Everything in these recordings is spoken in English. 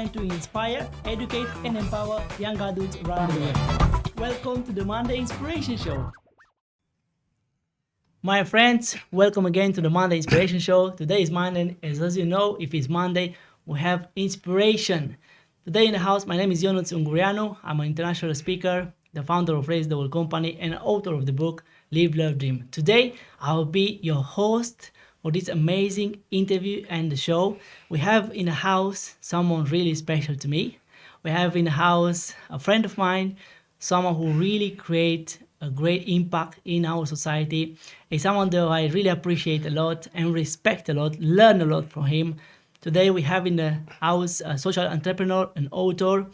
designed to inspire, educate, and empower young adults around the world. Welcome to the Monday Inspiration Show. My friends, welcome again to the Monday Inspiration Show. Today is Monday, as you know, if it's Monday, we have inspiration. Today in the house, my name is Yonuts Unguriano. I'm an international speaker, the founder of Raise the World Company, and author of the book Love.Dream. Today, I'll be your host for this amazing interview and the show. We have in the house someone really special to me. We have in the house a friend of mine, someone who really create a great impact in our society. Is someone that I really appreciate a lot and respect a lot, learn a lot from him. Today we have in the house a social entrepreneur, an author,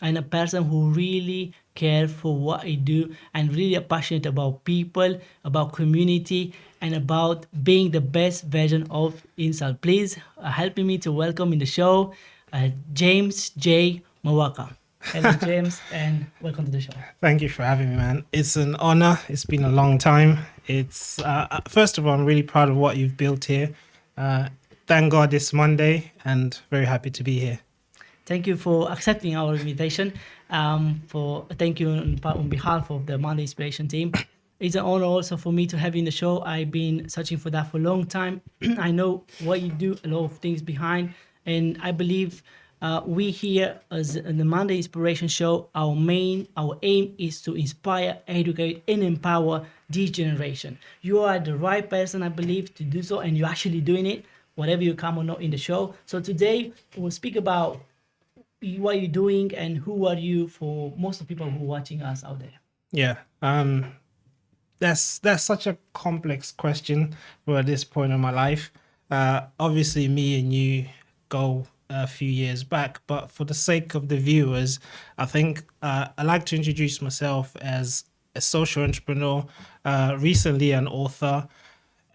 and a person who really cares for what he do and really passionate about people, about community, and about being the best version of himself. Please help me to welcome in the show, James Jay Mawaka. Hello, James, and welcome to the show. Thank you for having me, man. It's an honor. It's been a long time. It's first of all, I'm really proud of what you've built here. Thank God it's Monday, and very happy to be here. Thank you for accepting our invitation. Thank you on behalf of the Monday Inspiration team. It's an honor also for me to have you in the show. I've been searching for that for a long time. I know what you do, a lot of things behind, and I believe we here as in the Monday Inspiration Show, our aim is to inspire, educate, and empower this generation. You are the right person, I believe, to do so, and you're actually doing it, whatever you come or not in the show. So today we'll speak about what you're doing and who are you for most of the people who are watching us out there. Yeah. That's such a complex question for this point in my life. Obviously, me and you go a few years back, but for the sake of the viewers, I think I like to introduce myself as a social entrepreneur, recently an author,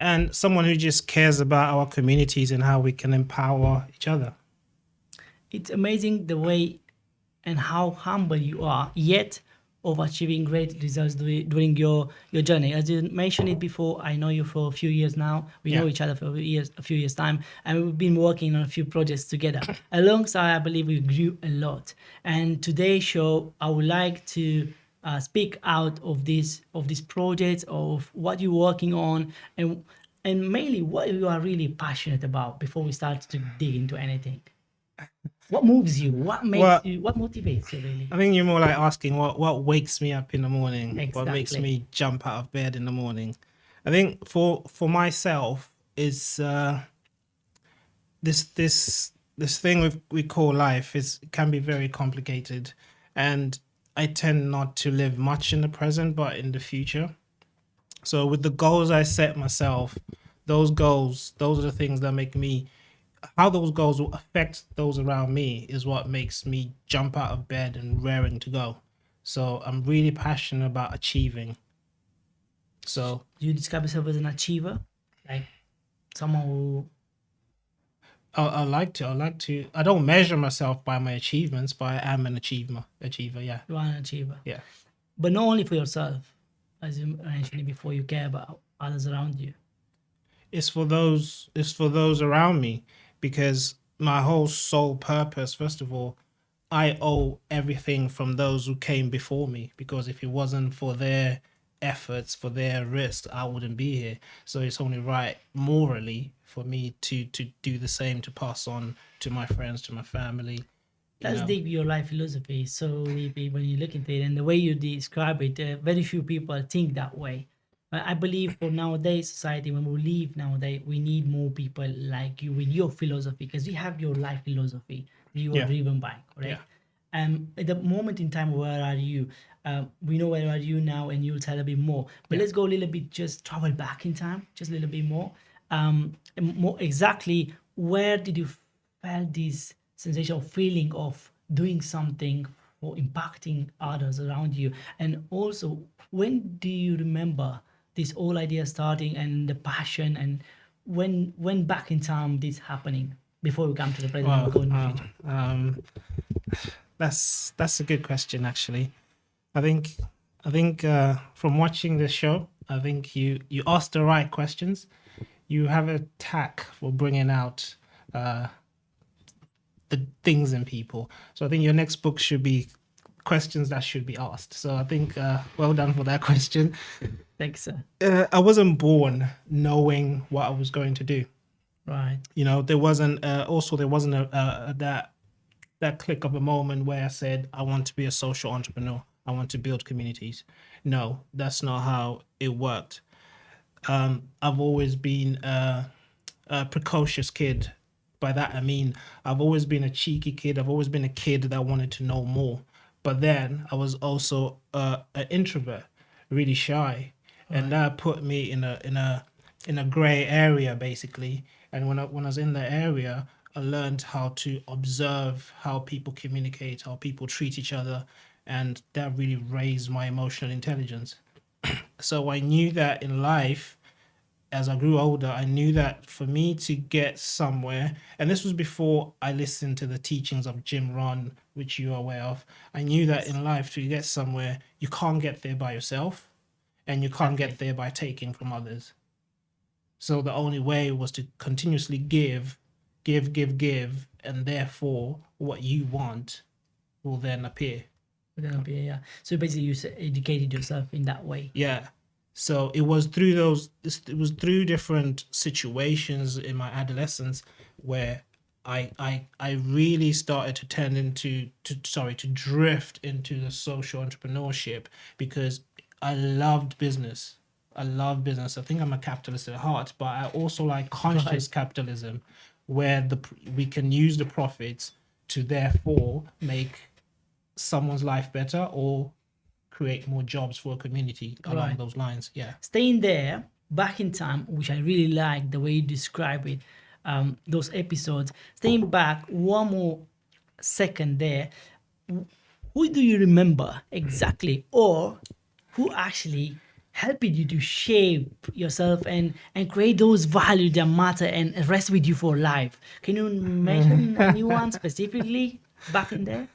and someone who just cares about our communities and how we can empower each other. It's amazing the way and how humble you are, yet of achieving great results during your journey. As you mentioned it before, I know you for a few years now. We know each other for a few years time, and we've been working on a few projects together. Alongside, I believe we grew a lot. And today's show, I would like to speak out of this project, of what you're working on, and mainly what you are really passionate about before we start to dig into anything. What moves you? What makes you? What motivates you really? I think you're more like asking what wakes me up in the morning, Exactly. what makes me jump out of bed in the morning. I think for myself is this thing we call life can be very complicated, and I tend not to live much in the present, but in the future. So with the goals I set myself, those are the things that make me. How those goals will affect those around me is what makes me jump out of bed and raring to go. So I'm really passionate about achieving. So Do you describe yourself as an achiever, like someone who? I like to. I don't measure myself by my achievements, but I am an achiever. Yeah. You are an achiever. Yeah. But not only for yourself, as you mentioned before, you care about others around you. It's for those around me, because my whole sole purpose, first of all, I owe everything from those who came before me, because if it wasn't for their efforts, for their risk, I wouldn't be here. So it's only right morally for me to do the same, to pass on to my friends, to my family. That's deep your life philosophy. So when you look into it and the way you describe it, very few people think that way. But I believe for nowadays society, when we live nowadays, we need more people like you with your philosophy, because you have your life philosophy you are driven by, correct? At the moment in time, where are you? We know where are you now, and you'll tell a bit more. But let's go a little bit, just travel back in time, just a little bit more. More exactly, where did you feel this sensational feeling of doing something for impacting others around you? And also, when do you remember this whole idea starting and the passion, and when back in time this happening before we come to the present and go in the future? That's a good question, actually. I think from watching this show, I think you asked the right questions. You have a tack for bringing out the things in people. So I think your next book should be questions that should be asked. So I think well done for that question. Thanks, sir. I wasn't born knowing what I was going to do. Right. You know, there wasn't that click of a moment where I said I want to be a social entrepreneur. I want to build communities. No, that's not how it worked. I've always been a precocious kid. By that I mean I've always been a cheeky kid. I've always been a kid that wanted to know more. But then I was also an introvert, really shy, and that put me in a gray area basically. And when I was in the area, I learned how to observe how people communicate, how people treat each other, and that really raised my emotional intelligence. So I knew that in life, as I grew older, I knew that for me to get somewhere, and this was before I listened to the teachings of Jim Rohn, which you're aware of. I knew that in life, to get somewhere, you can't get there by yourself, and you can't get there by taking from others. So the only way was to continuously give, and therefore what you want will then appear. Yeah. So basically, you educated yourself in that way. Yeah. So it was through different situations in my adolescence where I really started to to drift into the social entrepreneurship, because I loved business. I love business. I think I'm a capitalist at heart, but I also like conscious capitalism, where we can use the profits to therefore make someone's life better or create more jobs for a community along those lines. Yeah. Staying there, back in time, which I really like the way you describe it, those episodes. Staying back one more second there, who do you remember exactly, or who actually helped you to shape yourself and create those values that matter and rest with you for life? Can you mention anyone specifically back in there?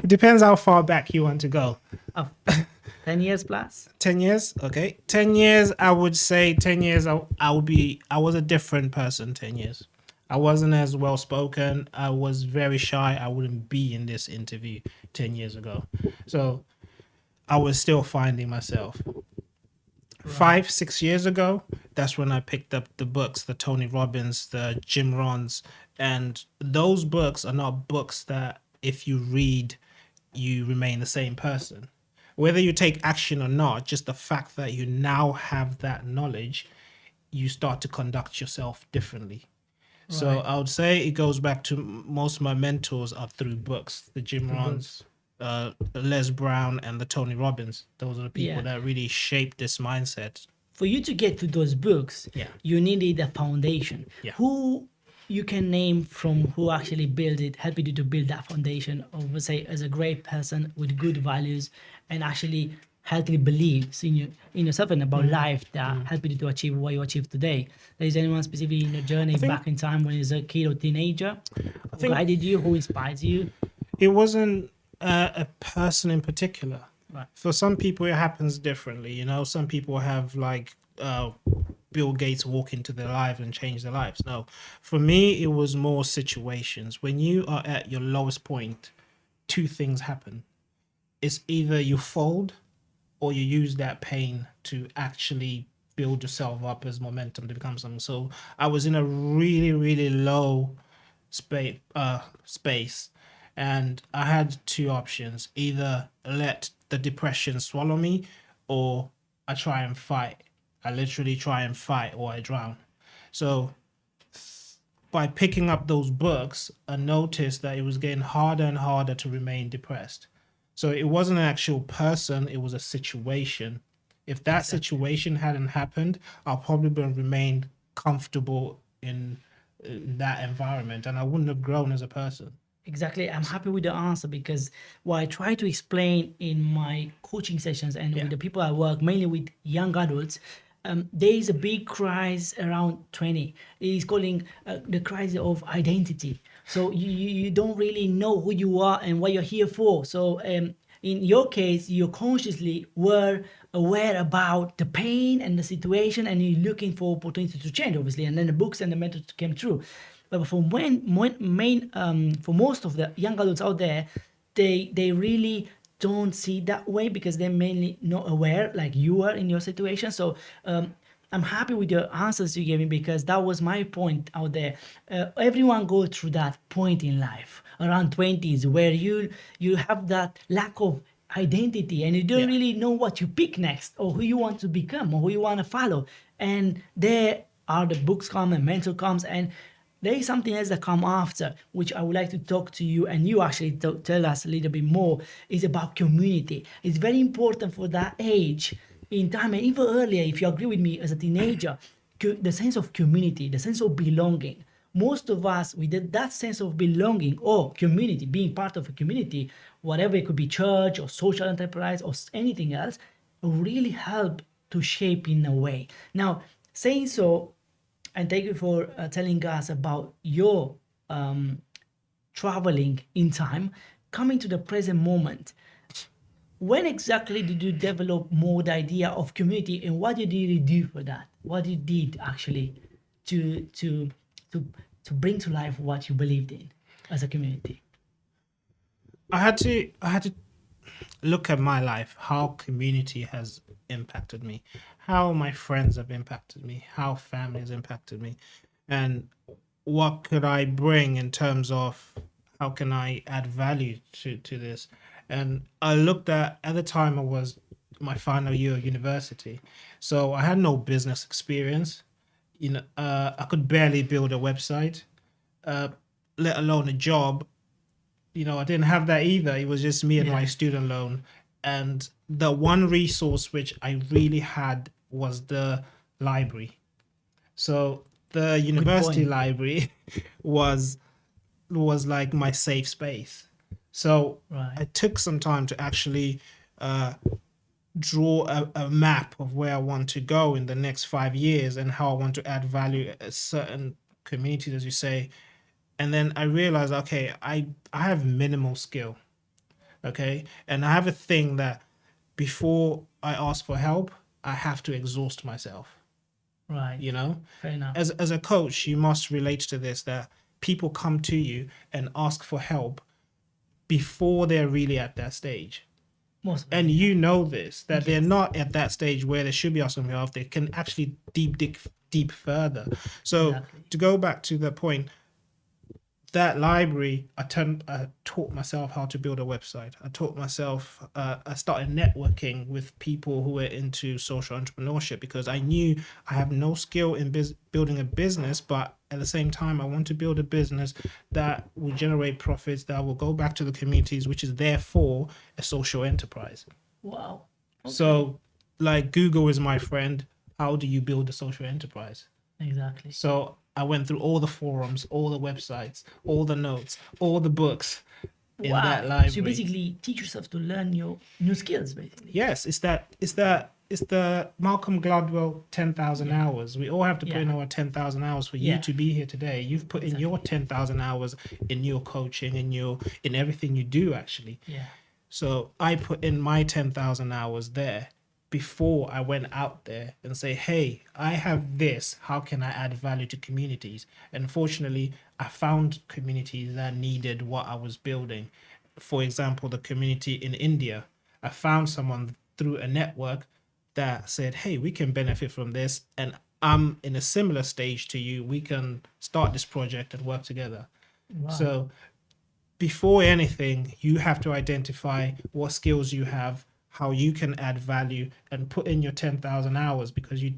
It depends how far back you want to go. 10 years plus? 10 years? Okay. 10 years, I would say 10 years, I was a different person 10 years. I wasn't as well spoken. I was very shy. I wouldn't be in this interview 10 years ago. So I was still finding myself. 5-6 years ago, that's when I picked up the books, the Tony Robbins, the Jim Rohns, and those books are not books that if you read, you remain the same person. Whether you take action or not, just the fact that you now have that knowledge, you start to conduct yourself differently. So I would say it goes back to most of my mentors are through books, the Jim Rohns, Les Brown, and the Tony Robbins. Those are the people that really shaped this mindset. For you to get to those books, you needed a foundation. Yeah. Who you can name from who actually built it, helped you to build that foundation of, say, as a great person with good values and actually healthy beliefs in yourself and about life that helped you to achieve what you achieve today? Is anyone specifically in your journey back in time when you was a kid or teenager who guided you, who inspired you? It wasn't a person in particular. Right. For some people, it happens differently. You know, some people have like Bill Gates walk into their life and change their lives. No, for me, it was more situations. When you are at your lowest point, two things happen. It's either you fold or you use that pain to actually build yourself up as momentum to become something. So I was in a really, really low space, and I had two options: either let the depression swallow me, or I try and fight. I literally try and fight, or I drown. So by picking up those books, I noticed that it was getting harder and harder to remain depressed. So it wasn't an actual person, it was a situation. If that situation hadn't happened, I'll probably have remained comfortable in that environment, and I wouldn't have grown as a person. Exactly. I'm happy with the answer, because what I try to explain in my coaching sessions and with the people I work, mainly with young adults, there is a big crisis around 20. It is calling the crisis of identity. So you don't really know who you are and what you're here for. So in your case, you consciously were aware about the pain and the situation, and you're looking for opportunity to change, obviously. And then the books and the methods came through. But for for most of the young adults out there, they really don't see it that way because they're mainly not aware like you are in your situation. So I'm happy with your answers you gave me because that was my point out there. Everyone goes through that point in life around 20s where you have that lack of identity and you don't Yeah. really know what you pick next or who you want to become or who you want to follow. And there are the books come and mentor comes, and there is something else that come after, which I would like to talk to you and you actually tell us a little bit more, is about community. It's very important for that age in time and even earlier, if you agree with me, as a teenager, the sense of community, the sense of belonging. Most of us, we did that sense of belonging or community, being part of a community, whatever it could be, church or social enterprise or anything else, really help to shape in a way. Now, saying so, and thank you for telling us about your traveling in time, coming to the present moment. When exactly did you develop more the idea of community, and what did you do for that? What you did actually to to to to bring to life what you believed in as a community? I had to look at my life, how community has impacted me, how my friends have impacted me, how family has impacted me, and what could I bring in terms of how can I add value to this. And I looked at the time I was my final year of university, so I had no business experience. I could barely build a website, uh, let alone a job. I didn't have that either. It was just me and my Yeah, student loan. And the one resource which I really had was the library. So the good university point. library was like my safe space. So Right, I took some time to actually uh, draw a map of where I want to go in the next 5 years and how I want to add value at certain communities, as you say. And then I realized, okay, I have minimal skill, okay, and I have a thing that before I ask for help, I have to exhaust myself. right. You know, Fair enough. as a coach, you must relate to this that people come to you and ask for help before they're really at that stage. Most of them, And yeah. you know this, that they're Yes, not at that stage where they should be asking for help. They can actually deep dig deep further. So exactly. to go back to the point, that library, I taught myself how to build a website. I taught myself, I started networking with people who were into social entrepreneurship because I knew I have no skill in building a business, but at the same time, I want to build a business that will generate profits that will go back to the communities, which is therefore a social enterprise. Wow. Okay. So, like, Google is my friend. How do you build a social enterprise? Exactly. So I went through all the forums, all the websites, all the notes, all the books in that Wow. So you library. basically teach yourself to learn your new skills, basically. Yes, it's the Malcolm Gladwell 10,000 Yeah. hours. We all have to put in Yeah. our 10,000 hours for you Yeah. to be here today. You've put in your Exactly. 10,000 hours in your coaching, in everything you do actually. Yeah. So I put in my 10,000 hours there before I went out there and say, hey, I have this. How can I add value to communities? And fortunately, I found communities that needed what I was building. For example, the community in India. I found someone through a network that said, hey, we can benefit from this. And I'm in a similar stage to you. We can start this project and work together. Wow. So before anything, you have to identify what skills you have, how you can add value, and put in your 10,000 hours because you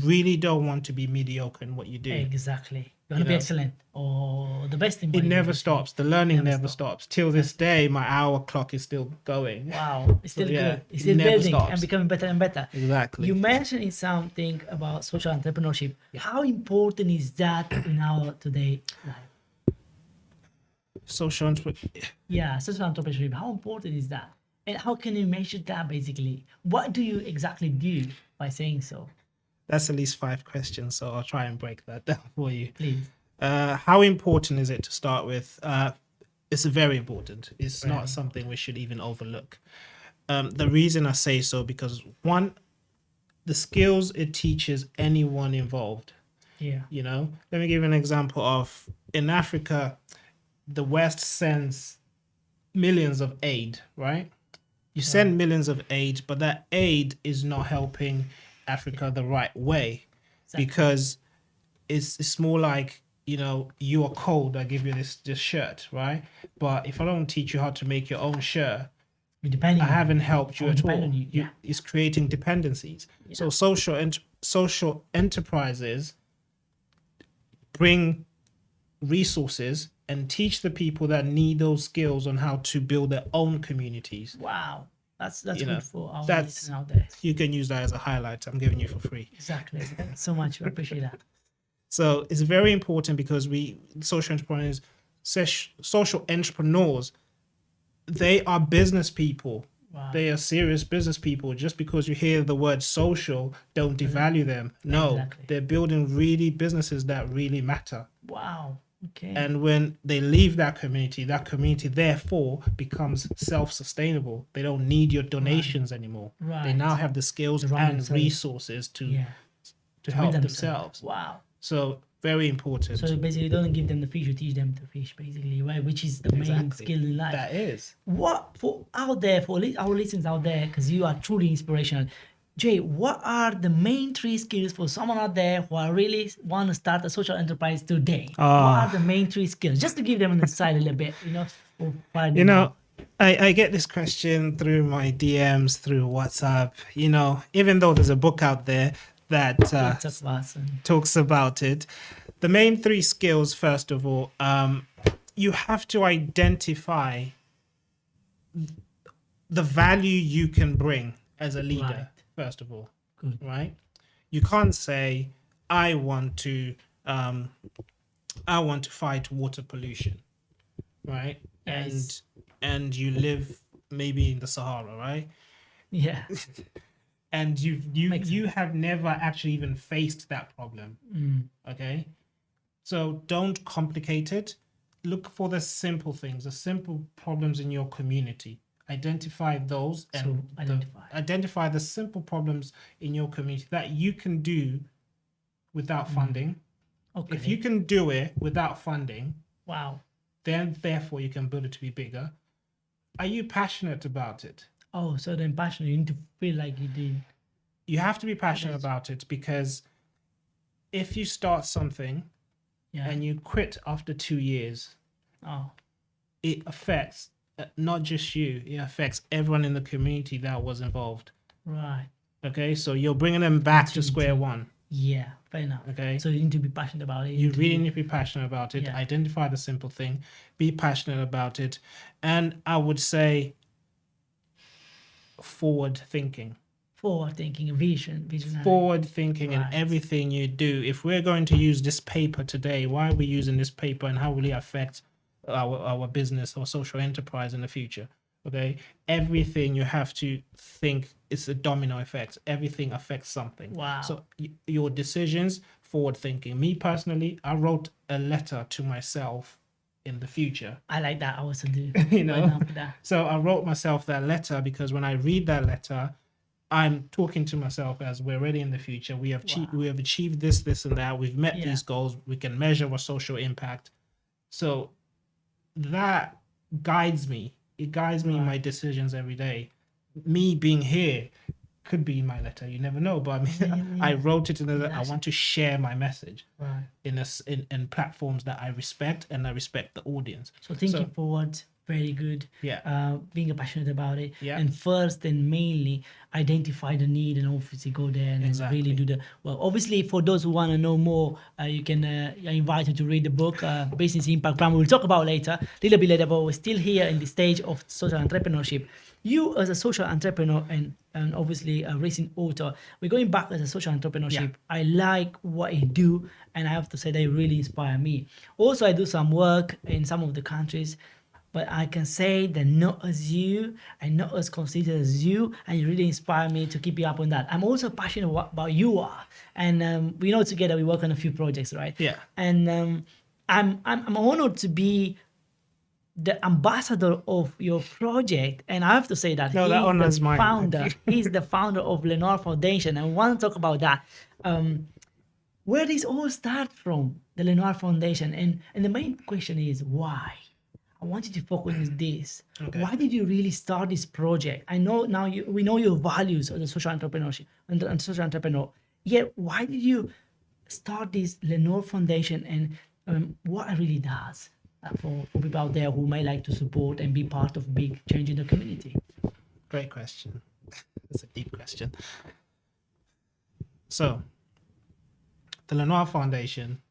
really don't want to be mediocre in what you do. Exactly. You want You to be know, excellent or the best in what it you do, never basically. stops. The learning Never never stop. stops. Till this Exactly. day, my hour clock is still going. Wow. It's So still yeah, good. It's it still never building and stops. becoming better and better. You Exactly. mentioned something about social entrepreneurship. How important is that in our today life? Social entrepreneur. Yeah, social entrepreneurship. How important is that? And how can you measure that basically? What do you exactly do by saying so? That's at least 5 questions, so I'll try and break that down for you. Please. How important is it to start with? It's very important. It's not Very. something we should even overlook. The reason I say so because one, the skills it teaches anyone involved. Yeah. You know, let me give you an example of in Africa, the West sends millions of aid, right? You send millions of aid, but that aid is not helping Africa the right way Exactly. because it's more like, you know, you are cold, I give you this shirt, right? But if I don't teach you how to make your own shirt, We're depending I on you. haven't helped you Or at depend all. on you, yeah. It's creating dependencies. Yeah. So social enterprises bring resources and teach the people that need those skills on how to build their own communities. Wow. That's You know, good for our that's listeners out there. you can use that as a highlight. I'm giving you for free. Exactly. Thanks so much. I appreciate that. So it's very important because social entrepreneurs, they are business people. Wow. They are serious business people. Just because you hear the word social, don't devalue them. No, Exactly. they're building really businesses that really matter. Wow. Okay. And when they leave that community therefore becomes self-sustainable. They don't need your donations anymore. Right. They now have the skills To run and themselves. resources to Yeah. help build themselves. Wow. So very important. So basically, don't give them the fish, you teach them to fish, basically, right? Which is the main Exactly. skill in life. That is. What for out there for our listeners out there, because you are truly inspirational. Jay, what are the main 3 skills for someone out there who are really want to start a social enterprise today? What are the main 3 skills? Just to give them an insight a little bit, you know. You know, I get this question through my DMs, through WhatsApp. You know, even though there's a book out there that talks about it, the main 3 skills, first of all, you have to identify the value you can bring as a leader. Right. First of all, Good. right? You can't say I want to fight water pollution, right? Yes. And you live maybe in the Sahara, right? Yeah. And you have never actually even faced that problem. Okay, so don't complicate it. Look for the simple things, the simple problems in your community. Identify those and identify the simple problems in your community that you can do without funding. Okay. If you can do it without funding, wow, then therefore you can build it to be bigger. Are you passionate about it? Oh, so then passionate, you need to feel like you did. You have to be passionate about it, because if you start something and you quit after 2 years, it affects not just you, it affects everyone in the community that was involved. Right. Okay, so you're bringing them back to square one. Yeah, fair enough. Okay. So you need to be passionate about it. You really need to be passionate about it. Identify the simple thing, be passionate about it. And I would say forward thinking, visionary. Forward thinking in everything you do. If we're going to use this paper today, why are we using this paper and how will it affect our business or social enterprise in the future? Okay, everything you have to think, it's a domino effect. Everything affects something. Wow. So your decisions, forward thinking. Me personally, I wrote a letter to myself in the future. I like that. I also do. You know, so I wrote myself that letter because when I read that letter, I'm talking to myself as we're ready in the future. We have achieved this, and that. We've met these goals. We can measure our social impact. So that guides me. It guides me in my decisions every day. Me being here could be in my letter. You never know. But I mean, I wrote it in the letter. I want to share my message in platforms that I respect, and I respect the audience. So thinking forward, very good. Being passionate about it. And first and mainly identify the need and obviously go there and really do the well. Obviously, for those who want to know more, you can I invite you to read the book, Business Impact Plan. We'll talk about later, a little bit later, but we're still here in the stage of social entrepreneurship. You as a social entrepreneur and obviously a recent author, we're going back as a social entrepreneurship. I like what you do, and I have to say they really inspire me. Also, I do some work in some of the countries, but I can say that not as you and not as considered as you, and you really inspire me to keep you up on that. I'm also passionate about you are, and we know together we work on a few projects, right? Yeah. And I'm honored to be the ambassador of your project, and I have to say that he's the founder. He's the founder of Lenoir Foundation, and I want to talk about that. Where does all start from? The Lenoir Foundation, and the main question is why. I want you to focus on this. Okay. Why did you really start this project? I know now we know your values as a social entrepreneurship and social entrepreneur. Yet, why did you start this Lenoir Foundation, and what it really does for people out there who may like to support and be part of big change in the community? Great question. That's a deep question. So, the Lenoir Foundation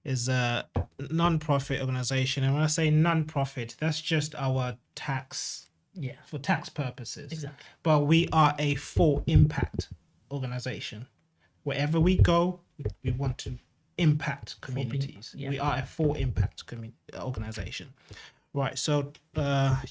is a non-profit organization, and when I say non-profit, that's just our tax Yeah, for tax purposes. exactly. But we are a full impact organization. Wherever we go, we want to impact communities. yeah. We are a full impact organization. Right. So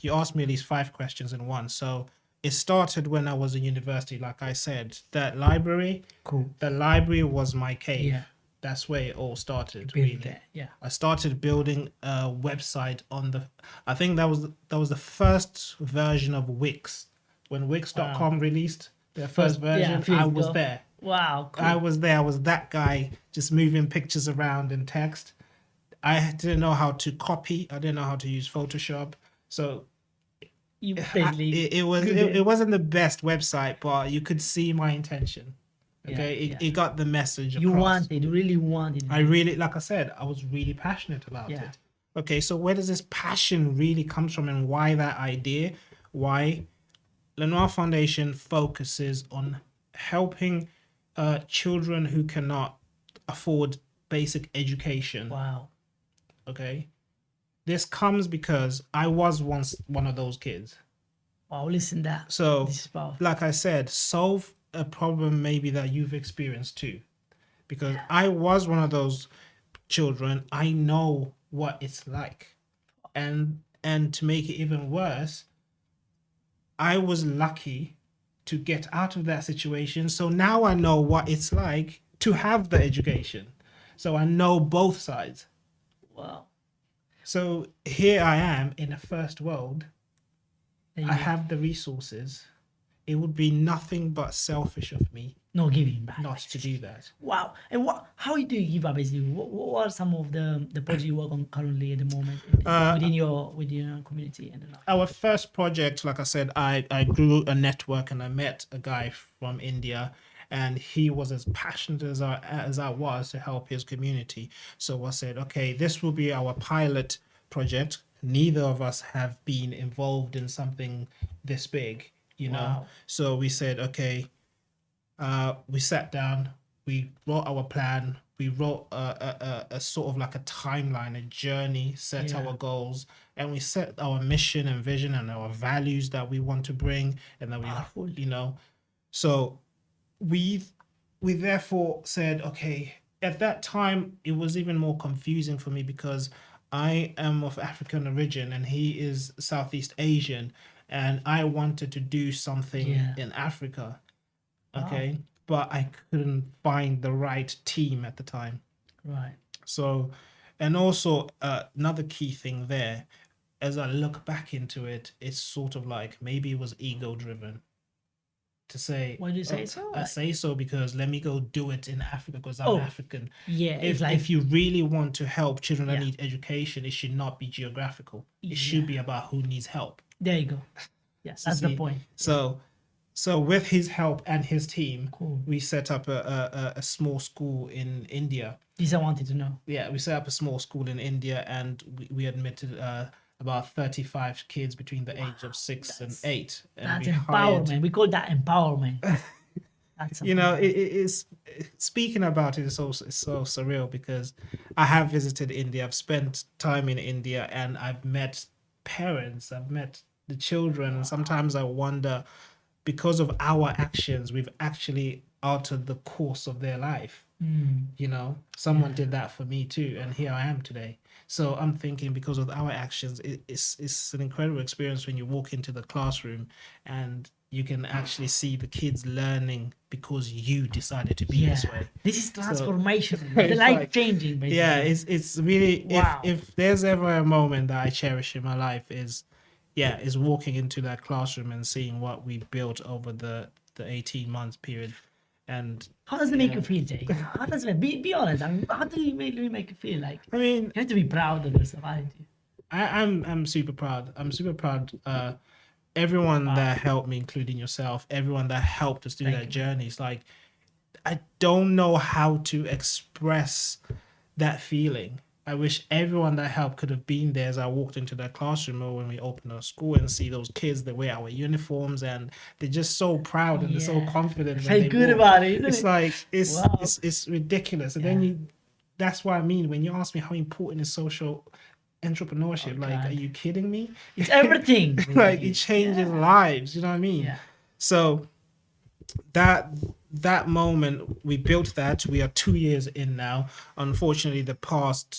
you asked me these 5 questions in one. So it started when I was in university, like I said. That library, Cool. the library was my cave. Yeah. That's where it all started. Build Really. that. Yeah. I started building a website on the. I think that was the first version of Wix. When Wix.com released their first version, a few I years was ago. there. Wow. Cool. I was there. I was that guy just moving pictures around in text. I didn't know how to copy. I didn't know how to use Photoshop. So You basically it wasn't the best website, but you could see my intention. Okay, Yeah, it got the message across. you wanted, really wanted. I really, like I said, I was really passionate about Yeah. it. Okay, so where does this passion really comes from, and why that idea? Why Lenoir Foundation focuses on helping children who cannot afford basic education. Wow. Okay, this comes because I was once one of those kids. Wow. Listen, that. So, This is powerful. like I said, solve a problem maybe that you've experienced too, because I was one of those children. I know what it's like, and to make it even worse, I was lucky to get out of that situation. So now I know what it's like to have the education. So I know both sides. Wow. So here I am in a first world. There you I go. have the resources. It would be nothing but selfish of me No giving back. not to do that. Wow. And how do you give up basically? What are some of the projects you work on currently at the moment within your community and all? Our first project, like I said, I grew a network and I met a guy from India, and he was as passionate as I was to help his community. So I said, okay, this will be our pilot project. Neither of us have been involved in something this big, you know. Wow. So we said, okay, we sat down, we wrote our plan, we wrote a sort of like a timeline, a journey, set Yeah. our goals, and we set our mission and vision and our values that we want to bring, and then Powerful. you know. So we therefore said, okay, at that time it was even more confusing for me because I am of African origin and he is Southeast Asian, and I wanted to do something Yeah. in Africa. Wow. Okay, but I couldn't find the right team at the time. Right. So, and also another key thing there, as I look back into it, it's sort of like maybe it was ego driven. To say, Why do you say so? I say so because let me go do it in Africa because I'm Oh, African. Yeah. It's If like if you really want to help children that Yeah. need education, it should not be geographical. It should be about who needs help. there you go. Yes, that's the See, point. So with his help and his team, Cool. we set up a small school in India. This I wanted to know. Yeah, we set up a small school in India, and we admitted about 35 kids between the age of 6 and 8. And That's we hired, empowerment. We call that empowerment. That's you know, something. it is, speaking about it is also, it's so surreal because I have visited India. I've spent time in India, and I've met parents. I've met the children. And sometimes I wonder, because of our actions, we've actually altered the course of their life. You know, someone did that for me too, and here I am today. So I'm thinking, because of our actions, it's an incredible experience when you walk into the classroom and you can actually see the kids learning because you decided to be this way. This is transformation. It's The like- life changing, basically. Yeah, it's really, Wow. if there's ever a moment that I cherish in my life is walking into that classroom and seeing what we built over the 18 months period. And How does it make you feel, Jay? How does it be honest? I mean, how do you make you feel? Like I mean, you have to be proud of yourself, aren't you? I'm super proud. I'm super proud. Everyone Wow. that helped me, including yourself, everyone that helped us do Thank that you. journey. It's like I don't know how to express that feeling. I wish everyone that helped could have been there as I walked into that classroom or when we opened our school and see those kids that wear our uniforms and they're just so proud and they're so Yeah. confident when Feel they good walk. about it, isn't It's it? like Wow. it's ridiculous. And Yeah. then that's what I mean when you ask me how important is social entrepreneurship. Oh, Like, God. are you kidding me? It's everything. Like, it basically. changes Yeah. lives. You know what I mean? Yeah. So that that moment we built that. We are 2 years in now. Unfortunately, the past,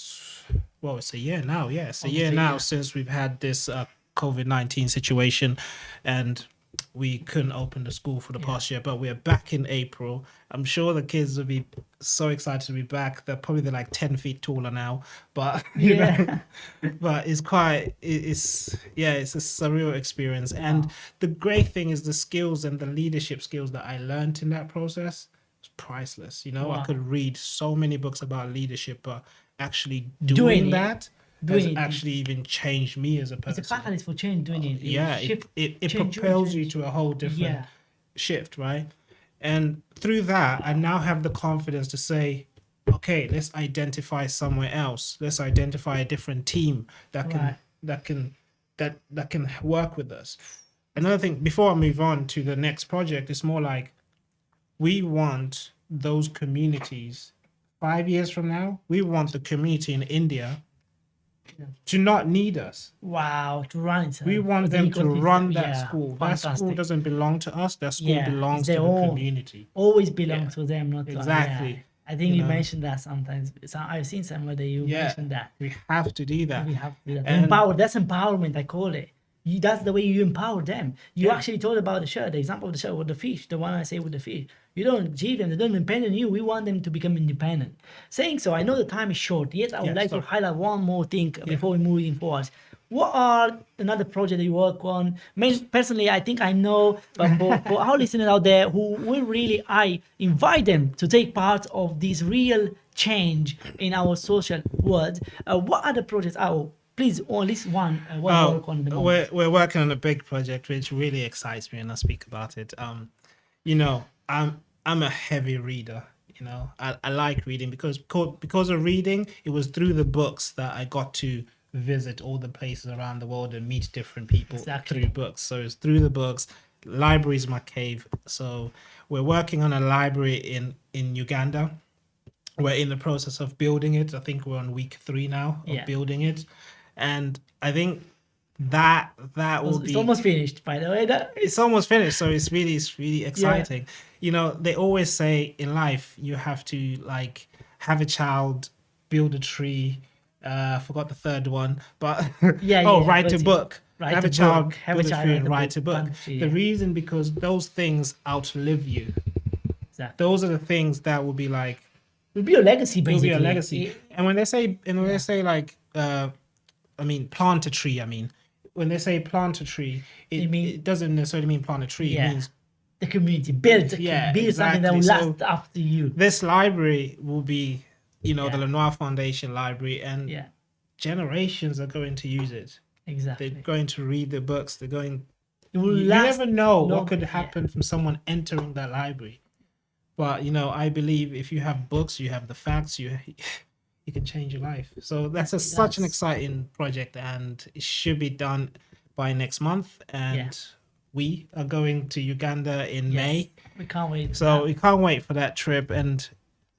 well, it's a year now. Yeah, it's a Almost year a now year. since we've had this COVID-19 situation, and we couldn't open the school for the Yeah. past year. But we're back in April. I'm sure the kids will be so excited to be back. They're like 10 feet taller now, but you Yeah. know, but it's quite it's yeah, it's a surreal experience. And Wow. the great thing is the skills and the leadership skills that I learned in that process was priceless. You know, I Wow. could read so many books about leadership, but actually Doing doing it. that Doing has it is- actually even changed me as a It's a person. catalyst for change. Doing it. It will Yeah, shift. it change you, propels you change. to a whole different Yeah. shift, right? And through that, I now have the confidence to say, okay, let's identify somewhere else. Let's identify a different team that can Right. that can work with us. Another thing, before I move on to the next project, it's more like we want those communities 5 years from now. We want the community in India to not need us. Wow. To run it. We want the them to ecosystem. run that Yeah. school. That school Fantastic. doesn't belong to us. That school Yeah. It's belongs their to the own. community. Always belongs Yeah. to them, not to us. Exactly. Yeah. I think You you know. mentioned that sometimes. I've seen somewhere that you Yeah, mentioned that. we have to do that. We have to do that. And Empower. That's empowerment. I call it. That's the way you empower them. You Yeah. actually told about the shirt. The example of the shirt with the fish. The one I say with the fish. You don't give them. They don't depend on you. We want them to become independent. Saying so, I know the time is short. Yet I would Yeah, like to sorry. highlight one more thing before we move in forward. What are another project that you work on? Personally, I think I know, but for our listeners out there who will really, I invite them to take part of this real change in our social world. What other projects are? Please, or at least one work on the moment. we're working on a big project which really excites me, and I'll speak about it. You know, I'm a heavy reader. You know, I like reading because of reading. It was through the books that I got to visit all the places around the world and meet different people Exactly. through books. So it's through the books. Library is my cave. So we're working on a library in Uganda. We're in the process of building it. I think we're on week 3 now of Yeah. building it, and I think that will It's be almost finished, by the way. it's almost finished. So it's really exciting. You know, they always say in life you have to like have a child, build a tree. I forgot the third one, but write a but book. write Have a a child, book, have a build a child, tree, write and a write a book, book. plant a tree, The yeah. reason because those things outlive you. Exactly. Those are the things that will be like It'll be a legacy, it will basically. be a legacy. And when they say like I mean plant a tree, I mean when they say plant a tree, it doesn't necessarily mean plant a tree. It means the community build something that will exactly. last after you. This library will be, you know, Yeah. the Lenoir Foundation library, and Yeah, generations are going to use it. exactly. They're going to read the books. They're going. It will You last never know long- what could yeah. happen from someone entering that library. But you know, I believe if you have books, you have the facts, you can change your life. So that's such an exciting project, and it should be done by next month. And we are going to Uganda in May. We can't wait. So we can't wait for that trip, and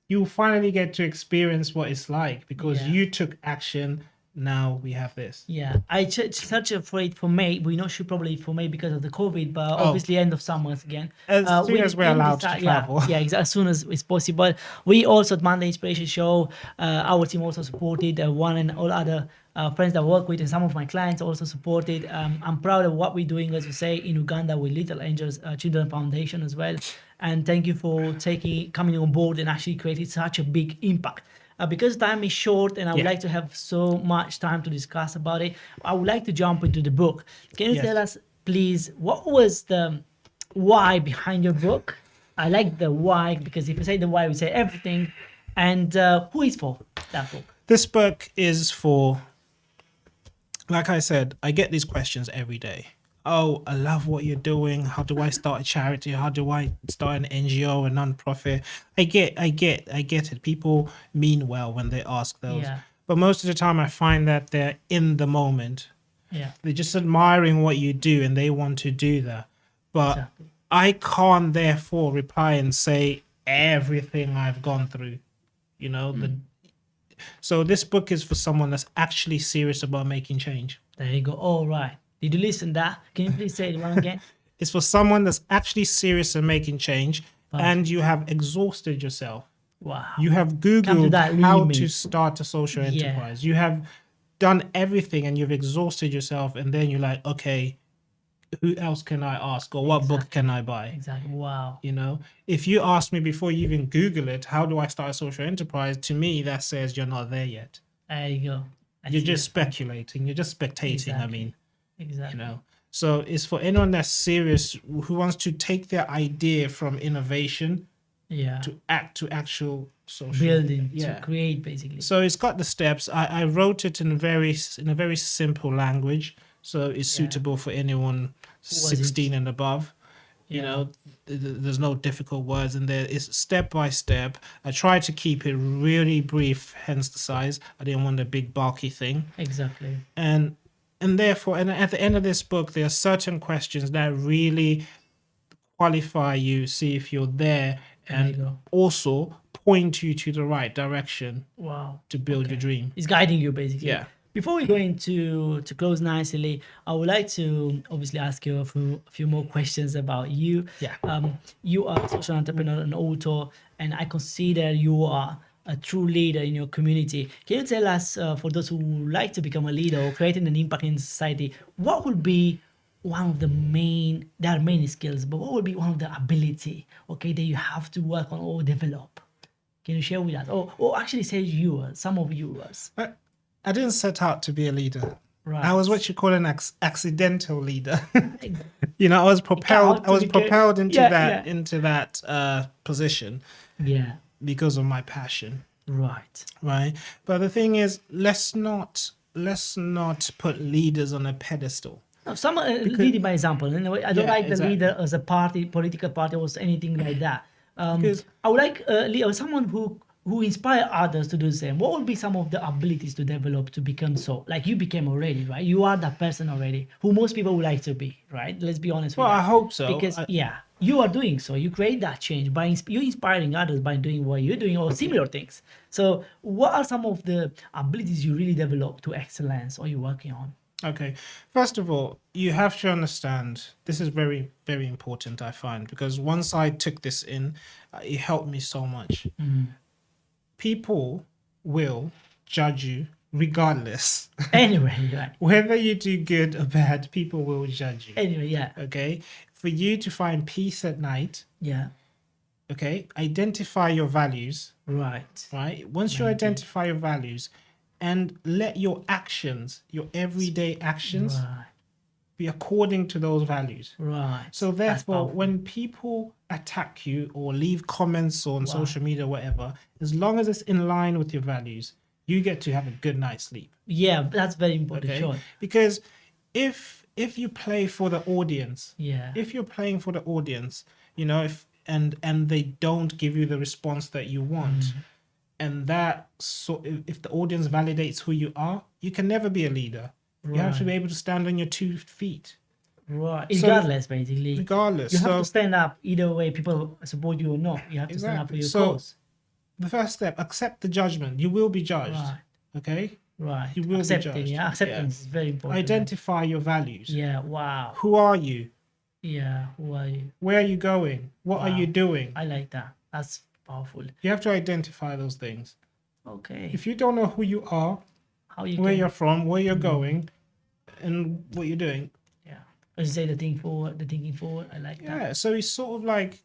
you'll finally get to experience what it's like because you took action. Now we have this. Yeah, I searched for it for May. We're not sure probably for May because of the COVID, but obviously end of summer again. As soon as we're allowed to travel. Yeah, as soon as it's possible. We also at Monday Inspiration Show, our team also supported one and all other friends that I work with, and some of my clients also supported. I'm proud of what we're doing, as you say, in Uganda with Little Angels Children Foundation as well. And thank you for coming on board and actually creating such a big impact. Because time is short and I would like to have so much time to discuss about it, I would like to jump into the book. Can you tell us, please, what was the why behind your book? I like the why, because if you say the why, we say everything. And who is for that book? This book is for, like I said, I get these questions every day. Oh, I love what you're doing. How do I start a charity? How do I start an NGO, a non-profit? I get it. People mean well when they ask those. Yeah. But most of the time I find that they're in the moment. Yeah. They're just admiring what you do and they want to do that. But Exactly. I can't therefore reply and say everything I've gone through. You know, so this book is for someone that's actually serious about making change. There you go. All right. Did you listen that? Can you please say it one again? It's for someone that's actually serious in making change and Perfect. you have exhausted yourself. Wow. You have Come to Googled that how limit. to start a social Yeah. enterprise. You have done everything and you've exhausted yourself. And then you're like, okay, who else can I ask? Or what book can I buy? Exactly. Wow. You know, if you ask me before you even Google it, how do I start a social enterprise? To me, that says you're not there yet. There you go. You're just speculating. You're just spectating. Exactly. I mean, Exactly. you know. So it's for anyone that's serious who wants to take their idea from innovation Yeah. to actual social Building, Yeah. to create, basically. So it's got the steps. I wrote it in a very simple language, so it's suitable for anyone 16 and above. You Yeah. know, there's no difficult words in there. It's step by step. I tried to keep it really brief, hence the size. I didn't want a big bulky thing. Exactly. And therefore, and at the end of this book, there are certain questions that really qualify you, see if you're there, There you and go. also point you to the right direction Wow. to build your dream. It's guiding you, basically. Yeah. Before we go into to close nicely, I would like to obviously ask you a few more questions about you. Yeah. You are a social entrepreneur and author, and I consider you are a true leader in your community. Can you tell us, for those who would like to become a leader or creating an impact in society, what would be one of the main, there are many skills, but what would be one of the ability, okay, that you have to work on or develop? Can you share with us? Or actually say yours, some of yours. I didn't set out to be a leader. Right. I was what you call an accidental leader. You know, I was propelled. I was propelled into that position. Yeah. Because of my passion. Right. Right. But the thing is, let's not put leaders on a pedestal. No, some leading by example. Anyway, I don't like the exactly. leader as a party, political party, or anything like that. Because I would like someone who inspire others to do the same. What would be some of the abilities to develop to become so? Like you became already, right? You are that person already, who most people would like to be, right? Let's be honest with well, you. I hope so. Because you are doing so. You create that change by you're inspiring others by doing what you're doing or similar things. So, what are some of the abilities you really develop to excellence or you're working on? Okay. First of all, you have to understand this is very, very important, I find, because once I took this in, it helped me so much. People will judge you regardless. Anyway, right. Whether you do good or bad, people will judge you. Anyway, yeah. Okay. For you to find peace at night, Yeah. okay, identify your values. Right. Right. Once you identify your values and let your actions, your everyday actions, Right. be according to those values. Right. So therefore, when people attack you or leave comments on social media, whatever, as long as it's in line with your values, you get to have a good night's sleep. Yeah, that's very important. Okay. Sure. Because if you play for the audience, Yeah. if you're playing for the audience, you know, if and they don't give you the response that you want, and that if the audience validates who you are, you can never be a leader. You have to be able to stand on your 2 feet. Right. So- Regardless, basically. Regardless. You have So to stand up either way, people support you or not. You have to stand up for Exactly. your So- cause. the first step, accept the judgment. You will be judged. Right. Okay? Right. You will be Accepting, judged. yeah. Acceptance Yeah. is very important. Identify your values. Yeah. Wow. Who are you? Yeah. Who are you? Where are you going? What are Wow. you doing? I like that. That's powerful. You have to identify those things. Okay. If you don't know who you are, How you where can, you're from, where you're going, and what you're doing, yeah. As you say, the thinking forward. I like that. yeah. So it's sort of like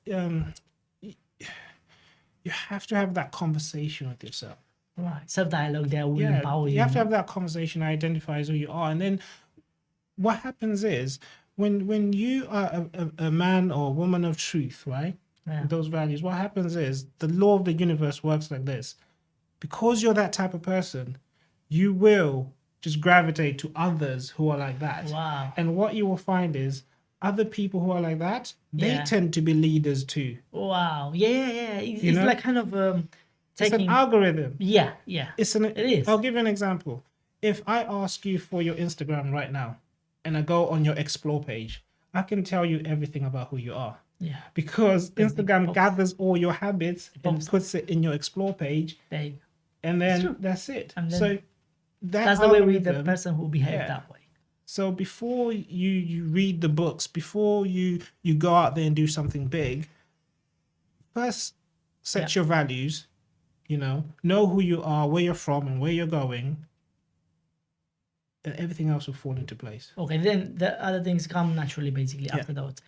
you have to have that conversation with yourself. Right. Self-dialogue there will Yeah, empower you. you have to have that conversation, identify who you are, and then what happens is when you are a man or a woman of truth, right? Yeah. those values, what happens is the law of the universe works like this. Because you're that type of person, you will just gravitate to others who are like that. Wow. And what you will find is other people who are like that, they Yeah. tend to be leaders too. Wow. Yeah. You It's know? like kind of It's an taking. algorithm. Yeah. It is. I'll give you an example. If I ask you for your Instagram right now and I go on your explore page, I can tell you everything about who you are. Yeah. Because Because it Instagram pops- gathers all your habits and pops. puts it in your explore page, There you go. and It's then true. that's it. And then So that's the way with the algorithm- person who behave yeah. that way. So before you read the books, before you go out there and do something big, first set your values, know who you are, where you're from, and where you're going, and everything else will fall into place. Okay, then the other things come naturally, basically, after that.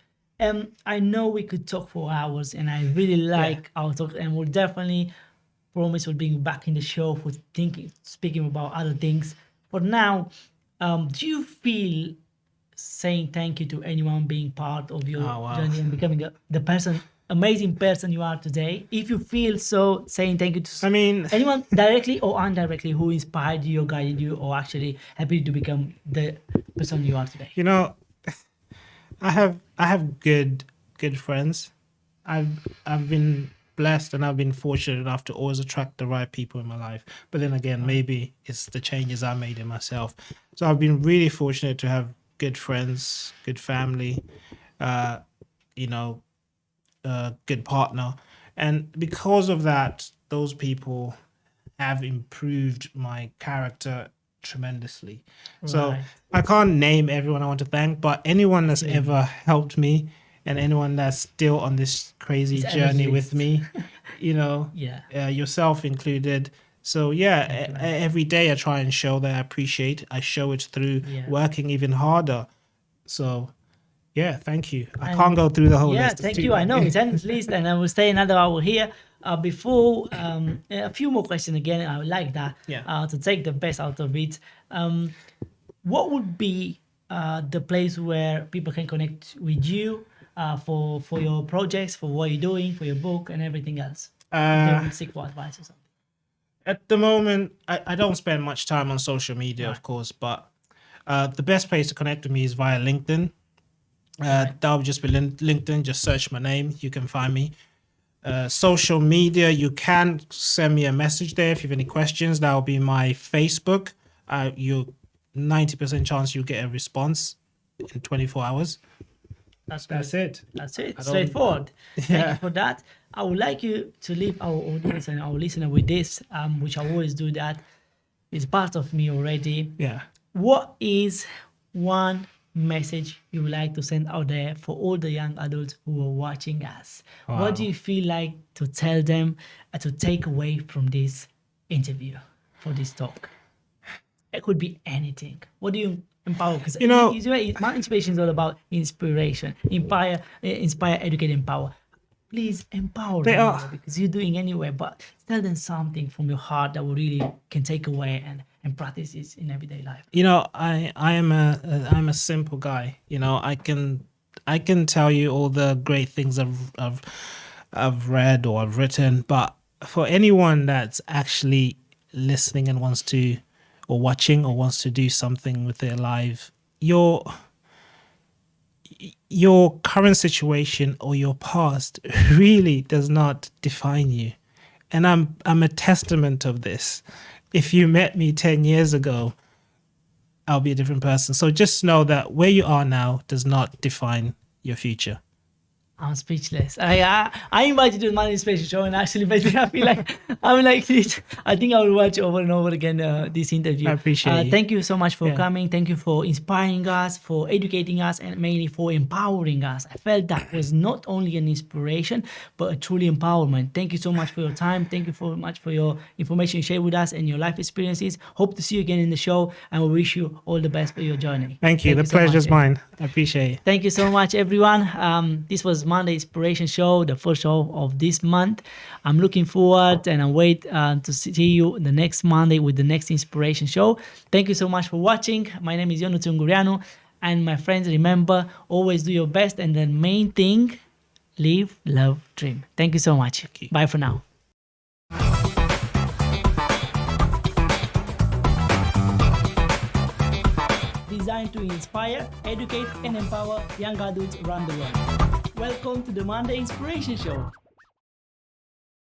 I know we could talk for hours, and I really like our talk, and we'll definitely promise we'll bring you back in the show for speaking about other things. For now, do you feel saying thank you to anyone being part of your journey and becoming the amazing person you are today? If you feel so, saying thank you to anyone directly or indirectly who inspired you or guided you or actually helped you to become the person you are today. I have good friends. I've been blessed and I've been fortunate enough to always attract the right people in my life. But then again, maybe it's the changes I made in myself. So I've been really fortunate to have good friends, good family, good partner. And because of that, those people have improved my character tremendously. So Right. I can't name everyone I want to thank, but anyone that's ever helped me and anyone that's still on this crazy It's journey energies. with me, yourself included. So every day I try and show that I appreciate. I show it through working even harder. So thank you. I can't go through the whole list. It's Thank too you. I long. know it's endless list, and I will stay another hour here. Before a few more questions again, I would like that to take the best out of it. What would be the place where people can connect with you for your projects, for what you're doing, for your book, and everything else? If they would seek for advice or something. At the moment, I don't spend much time on social media, of course, but the best place to connect with me is via LinkedIn. That would just be LinkedIn. Just search my name. You can find me. Social media, you can send me a message there if you have any questions. That will be my Facebook. You 90% chance you'll get a response in 24 hours. That's it. That's it. Straightforward. Thank you for that. I would like you to leave our audience and our listener with this, which I always do that. It's part of me already. Yeah. What is one message you would like to send out there for all the young adults who are watching us? Wow. What do you feel like to tell them to take away from this interview, for this talk? It could be anything. What do you empower? Because my inspiration is all about inspiration, inspire, educate, empower. Please empower them because you're doing anyway, but tell them something from your heart that will really can take away and practice this in everyday life. I'm a simple guy. I can tell you all the great things I've read or I've written, but for anyone that's actually listening and wants to, or watching or wants to do something with their life, your current situation or your past really does not define you. And I'm a testament of this. If you met me 10 years ago, I'll be a different person. So just know that where you are now does not define your future. I'm speechless. I invited you to the Monday Inspiration Show, and actually, basically, I feel like I'm like this. I think I will watch over and over again this interview. I appreciate you. Thank you so much for coming. Thank you for inspiring us, for educating us, and mainly for empowering us. I felt that was not only an inspiration, but a truly empowerment. Thank you so much for your time. Thank you so much for your information you shared with us and your life experiences. Hope to see you again in the show, and we wish you all the best for your journey. Thank you. The pleasure's mine. I appreciate it. Thank you so much, everyone. This was Monday Inspiration Show, the first show of this month. I'm looking forward and I wait to see you the next Monday with the next Inspiration Show. Thank you so much for watching. My name is Yono Tunguriano, and my friends, remember, always do your best, and the main thing, Live, love, dream. Thank you so much. Bye for now. Designed to inspire, educate, and empower young adults around the world. Welcome to the Monday Inspiration Show.